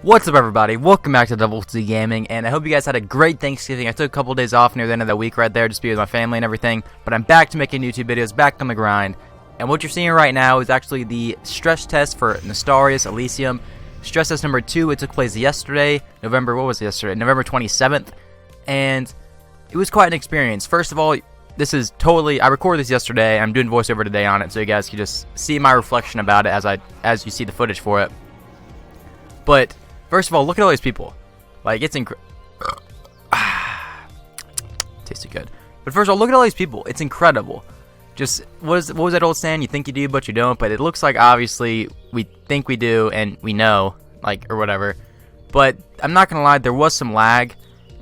What's up, everybody? Welcome back to Double Z Gaming, and I hope you guys had a great Thanksgiving. I took a couple days off near the end of the week right there just to be with my family and everything, but I'm back to making YouTube videos, back on the grind. And what you're seeing right now is actually the stress test for Nostalrius Elysium. Stress test number 2, it took place yesterday, November 27th, and it was quite an experience. First of all, I recorded this yesterday, I'm doing voiceover today on it, so you guys can just see my reflection about it as you see the footage for it. But first of all, look at all these people. Like, it's tasted good. But first of all, look at all these people. It's incredible. Just, what was that old saying? You think you do, but you don't. But it looks like, obviously, we think we do, and we know, like, or whatever. But I'm not going to lie, there was some lag.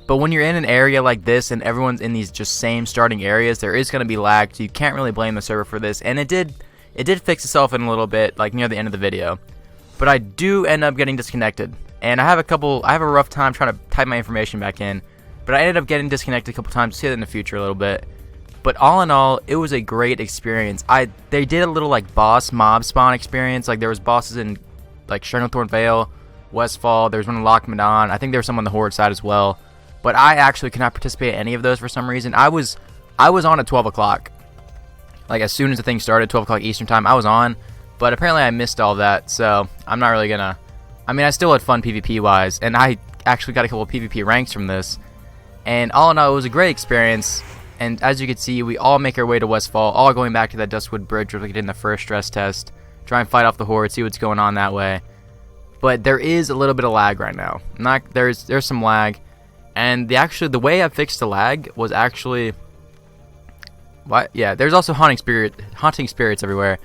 But when you're in an area like this, and everyone's in these just same starting areas, there is going to be lag. So you can't really blame the server for this. And it did fix itself in a little bit, like, near the end of the video. But I do end up getting disconnected. And I have a rough time trying to type my information back in, but I ended up getting disconnected a couple times. See that in the future a little bit. But all in all, it was a great experience. They did a little like boss mob spawn experience. Like there was bosses in like Stranglethorn Vale, Westfall. There was one in Loch Madon. I think there was some on the Horde side as well. But I actually could not participate in any of those for some reason. I was on at 12 o'clock. Like as soon as the thing started, 12 o'clock Eastern time, I was on. But apparently I missed all that, so I'm not really gonna. I mean, I still had fun PvP-wise, and I actually got a couple of PvP ranks from this. And all in all, it was a great experience. And as you can see, we all make our way to Westfall, all going back to that Duskwood Bridge where we did in the first stress test. Try and fight off the Horde, see what's going on that way. But there is a little bit of lag right now. There's some lag. And the way I fixed the lag was actually... What? Yeah, there's also haunting spirits everywhere.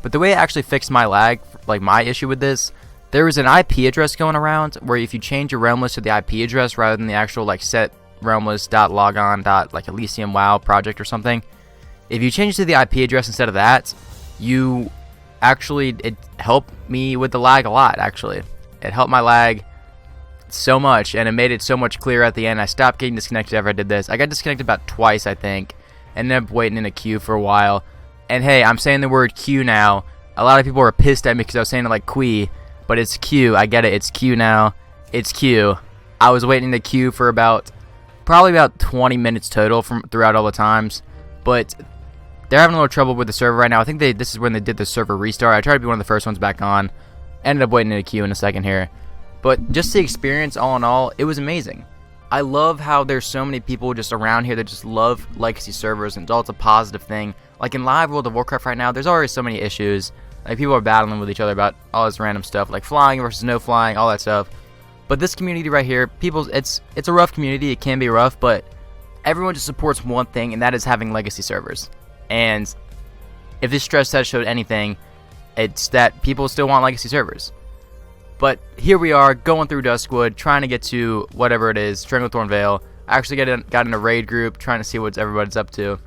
But the way I actually fixed my lag, like my issue with this... There was an IP address going around where if you change your realm list to the IP address rather than the actual like set realmlist.logon. Like Elysium WoW project or something, if you change it to the IP address instead of that, it helped me with the lag a lot. Actually, it helped my lag so much, and it made it so much clearer at the end. I stopped getting disconnected after I did this. I got disconnected about twice, I think, and ended up waiting in a queue for a while. And hey, I'm saying the word queue now. A lot of people were pissed at me because I was saying it like Quee. But it's Q. I get it. It's Q now. It's Q. I was waiting in the queue for probably about 20 minutes total throughout all the times. But they're having a little trouble with the server right now. I think this is when they did the server restart. I tried to be one of the first ones back on. Ended up waiting in the queue in a second here. But just the experience all in all, it was amazing. I love how there's so many people just around here that just love legacy servers, and it's all a positive thing. Like in live World of Warcraft right now, there's already so many issues. Like, people are battling with each other about all this random stuff, like flying versus no flying, all that stuff. But this community right here, it's a rough community. It can be rough, but everyone just supports one thing, and that is having legacy servers. And if this stress test showed anything, it's that people still want legacy servers. But here we are, going through Duskwood, trying to get to whatever it is, Stranglethorn Vale. I actually got in a raid group, trying to see what everybody's up to.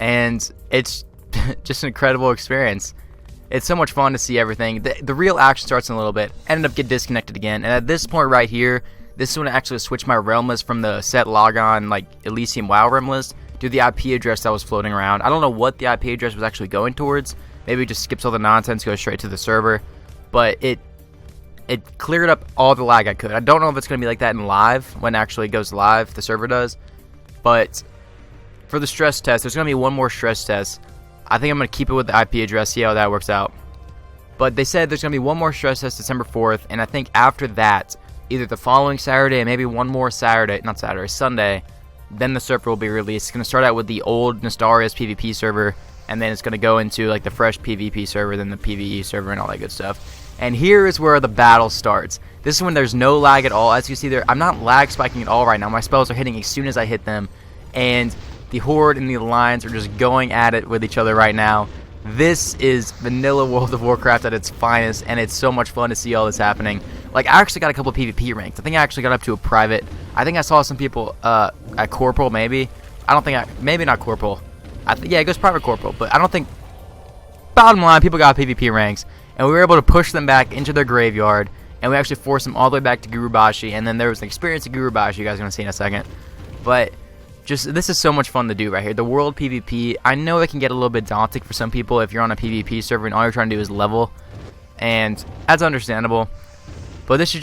And it's just an incredible experience. It's so much fun to see everything. The real action starts in a little bit. Ended up getting disconnected again. And at this point right here, this is when I actually switched my realm list from the set logon, like Elysium WoW realm list, to the IP address that was floating around. I don't know what the IP address was actually going towards. Maybe it just skips all the nonsense, goes straight to the server. But it cleared up all the lag I could. I don't know if it's going to be like that in live, when it actually goes live, the server does. But for the stress test, there's going to be one more stress test. I think I'm going to keep it with the IP address, see how that works out. But they said there's going to be one more stress test December 4th, and I think after that, either the following Saturday and maybe one more Sunday, then the server will be released. It's going to start out with the old Nostalrius PvP server, and then it's going to go into like the fresh PvP server, then the PvE server, and all that good stuff. And here is where the battle starts. This is when there's no lag at all. As you see there, I'm not lag spiking at all right now. My spells are hitting as soon as I hit them, and the Horde and the Alliance are just going at it with each other right now. This is vanilla World of Warcraft at its finest, and it's so much fun to see all this happening. Like, I actually got a couple of PvP ranks. I think I actually got up to a private. I think I saw some people at Corporal, maybe. Maybe not Corporal. Yeah, it goes private Corporal, but I don't think... Bottom line, people got PvP ranks, and we were able to push them back into their graveyard, and we actually forced them all the way back to Gurubashi, and then there was an experience at Gurubashi you guys are going to see in a second. But this is so much fun to do right here. The world PvP, I know it can get a little bit daunting for some people if you're on a PvP server and all you're trying to do is level, and that's understandable. But this is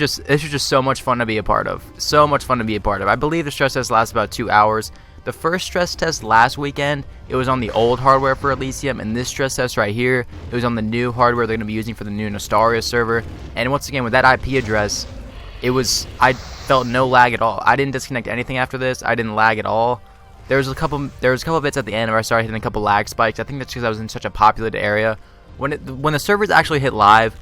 just so much fun to be a part of. So much fun to be a part of. I believe the stress test lasts about 2 hours. The first stress test last weekend, it was on the old hardware for Elysium, and this stress test right here, it was on the new hardware they're going to be using for the new Nostalrius server. And once again, with that IP address, I felt no lag at all. I didn't disconnect anything after this. I didn't lag at all. There was a couple bits at the end where I started hitting a couple lag spikes. I think that's because I was in such a populated area. When the servers actually hit live,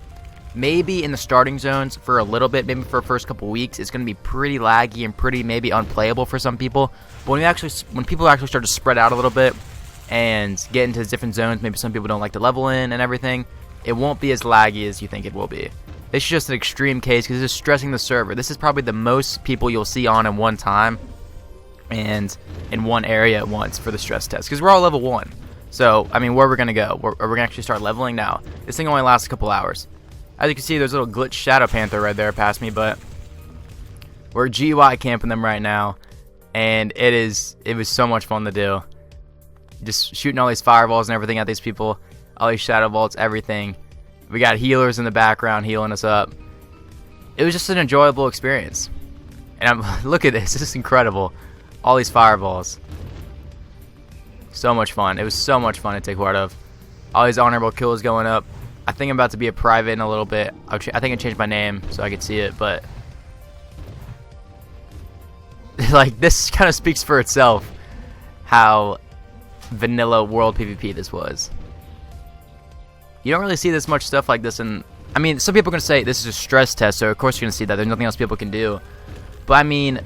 maybe in the starting zones for a little bit, maybe for the first couple weeks, it's going to be pretty laggy and pretty maybe unplayable for some people. But when people actually start to spread out a little bit and get into different zones, maybe some people don't like to level in and everything, it won't be as laggy as you think it will be. This is just an extreme case because this is stressing the server. This is probably the most people you'll see on in one time and in one area at once for the stress test, because we're all level 1. So, I mean, where are we going to go? Are we going to actually start leveling now? This thing only lasts a couple hours. As you can see, there's a little glitch Shadow Panther right there past me, but we're GUI camping them right now, and it was so much fun to do. Just shooting all these fireballs and everything at these people, all these shadow vaults, everything. We got healers in the background healing us up. It was just an enjoyable experience. And look at this. This is incredible. All these fireballs. So much fun. It was so much fun to take part of. All these honorable kills going up. I think I'm about to be a private in a little bit. I think I changed my name so I could see it, but like, this kind of speaks for itself how vanilla world PvP this was. You don't really see this much stuff like this in... I mean, some people are going to say this is a stress test, so of course you're going to see that. There's nothing else people can do. But I mean,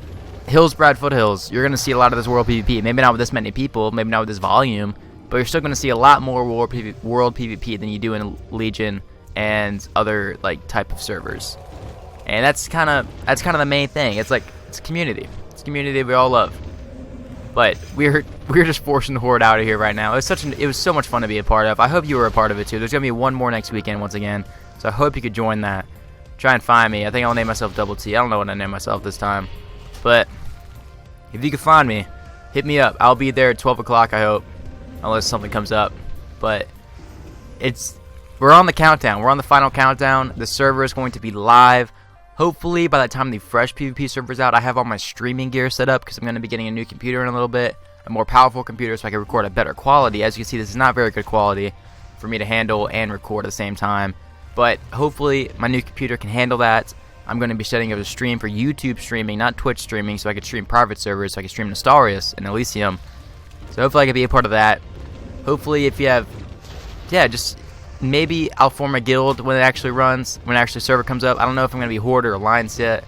Hillsbrad Foothills, you're going to see a lot of this world PvP. Maybe not with this many people, maybe not with this volume, but you're still going to see a lot more world PvP than you do in Legion and other like type of servers. And that's kind of the main thing. It's like, it's a community. It's a community we all love. But we're just forcing the horde out of here right now. It was so much fun to be a part of. I hope you were a part of it too. There's gonna be one more next weekend once again, so I hope you could join that. Try and find me. I think I'll name myself Double T. I don't know what I name myself this time, but if you can find me, hit me up. I'll be there at 12 o'clock. I hope, unless something comes up. But we're on the countdown. We're on the final countdown. The server is going to be live. Hopefully, by the time the fresh PvP server's out, I have all my streaming gear set up because I'm going to be getting a new computer in a little bit, a more powerful computer so I can record at better quality. As you can see, this is not very good quality for me to handle and record at the same time. But hopefully, my new computer can handle that. I'm going to be setting up a stream for YouTube streaming, not Twitch streaming, so I can stream private servers, so I can stream Nostalrius and Elysium. So hopefully I can be a part of that. Hopefully, if you have, just... maybe I'll form a guild when it actually runs, when actually server comes up. I don't know if I'm going to be Horde or Alliance yet,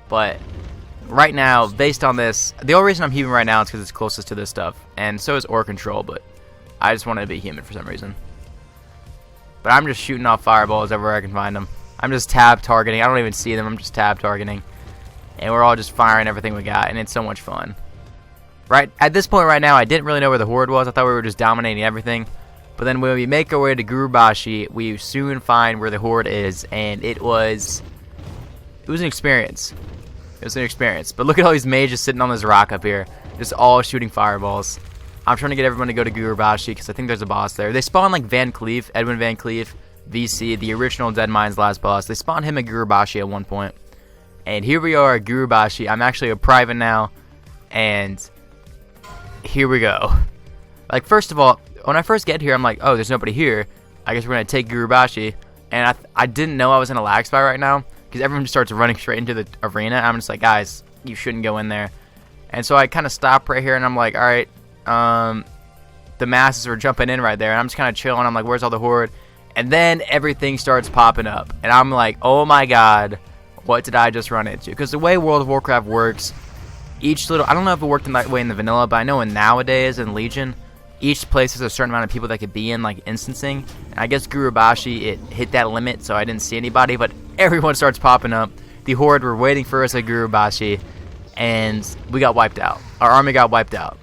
but right now, based on this, the only reason I'm human right now is because it's closest to this stuff, and so is Ore Control, but I just wanted to be human for some reason. But I'm just shooting off fireballs everywhere I can find them. I'm just tab targeting. I don't even see them. I'm just tab targeting, and we're all just firing everything we got, and it's so much fun. Right at this point right now, I didn't really know where the Horde was. I thought we were just dominating everything. But then when we make our way to Gurubashi, we soon find where the Horde is, and it was an experience. It was an experience. But look at all these mages sitting on this rock up here, just all shooting fireballs. I'm trying to get everyone to go to Gurubashi because I think there's a boss there. They spawn like Van Cleef, Edwin Van Cleef, VC, the original Dead Mind's last boss. They spawned him at Gurubashi at one point. And here we are at Gurubashi. I'm actually a private now, and here we go. Like, first of all, when I first get here, I'm like, oh, there's nobody here. I guess we're going to take Gurubashi. And I didn't know I was in a lag spot right now because everyone just starts running straight into the arena. I'm just like, guys, you shouldn't go in there. And so I kind of stop right here, and I'm like, all right, the masses are jumping in right there. And I'm just kind of chilling. I'm like, where's all the Horde? And then everything starts popping up. And I'm like, oh, my God, what did I just run into? Because the way World of Warcraft works, each little... I don't know if it worked in that way in the vanilla, but I know in nowadays in Legion... each place has a certain amount of people that could be in, like, instancing. And I guess Gurubashi, it hit that limit, so I didn't see anybody. But everyone starts popping up. The Horde were waiting for us at Gurubashi. And we got wiped out. Our army got wiped out.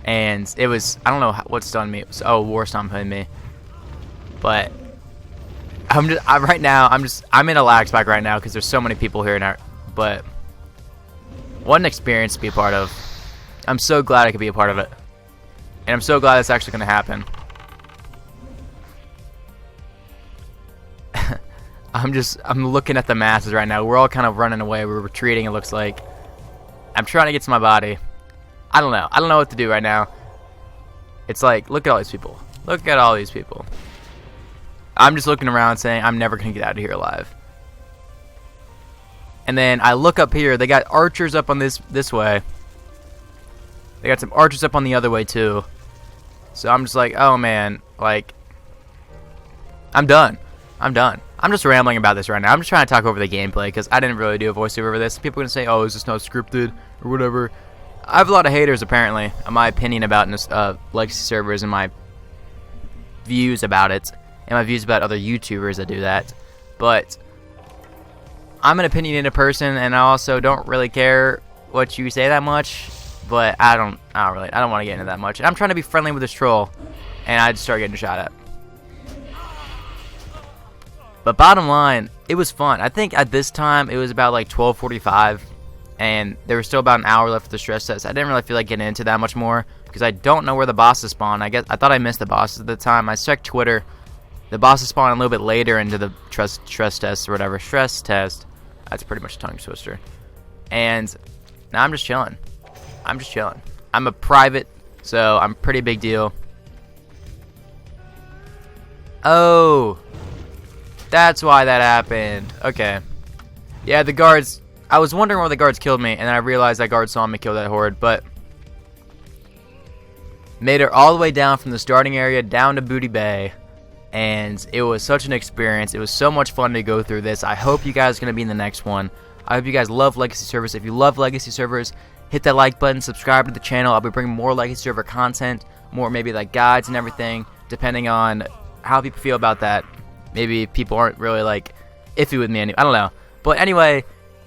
And it was... I don't know what stunned me. It was, oh, War Stomp hit me. But... right now, I'm in a lag spike right now because there's so many people here now. But... what an experience to be a part of. I'm so glad I could be a part of it. And I'm so glad it's actually going to happen. I'm looking at the masses right now. We're all kind of running away. We're retreating, it looks like. I'm trying to get to my body. I don't know. I don't know what to do right now. It's like, look at all these people. Look at all these people. I'm just looking around saying, I'm never going to get out of here alive. And then I look up here. They got archers up on this way. They got some archers up on the other way, too. So I'm just like, oh, man. Like, I'm done. I'm done. I'm just rambling about this right now. I'm just trying to talk over the gameplay because I didn't really do a voiceover for this. People are going to say, oh, is this not scripted or whatever. I have a lot of haters, apparently, on my opinion about legacy servers and my views about it. And my views about other YouTubers that do that. But I'm an opinionated person, and I also don't really care what you say that much. But I don't want to get into that much. And I'm trying to be friendly with this troll, and I just start getting shot at. But bottom line, it was fun. I think at this time it was about like 12:45, and there was still about an hour left of the stress test. I didn't really feel like getting into that much more because I don't know where the bosses spawn. I thought I missed the bosses at the time. I checked Twitter. The bosses spawn a little bit later into the stress test or whatever. Stress test. That's pretty much a tongue twister. And now I'm just chilling. I'm just chilling. I'm a private, so I'm a pretty big deal. Oh, that's why that happened. Okay. Yeah, the guards. I was wondering why the guards killed me, and then I realized that guard saw me kill that horde, but made it all the way down from the starting area down to Booty Bay. And it was such an experience. It was so much fun to go through this. I hope you guys are going to be in the next one. I hope you guys love Legacy servers. If you love Legacy servers, hit that like button, subscribe to the channel. I'll be bringing more Legacy server content, more maybe like guides and everything, depending on how people feel about that. Maybe people aren't really like iffy with me. I don't know. But anyway,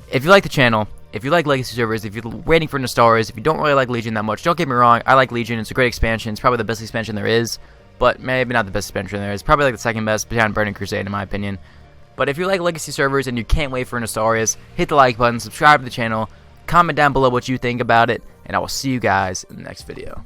if you like the channel, if you like Legacy servers, if you're waiting for Nostalrius, if you don't really like Legion that much, don't get me wrong. I like Legion. It's a great expansion. It's probably the best expansion there is. But maybe not the best expansion there is. Probably like the second best behind Burning Crusade in my opinion. But if you like Legacy servers and you can't wait for Nostalrius, hit the like button, subscribe to the channel, comment down below what you think about it, and I will see you guys in the next video.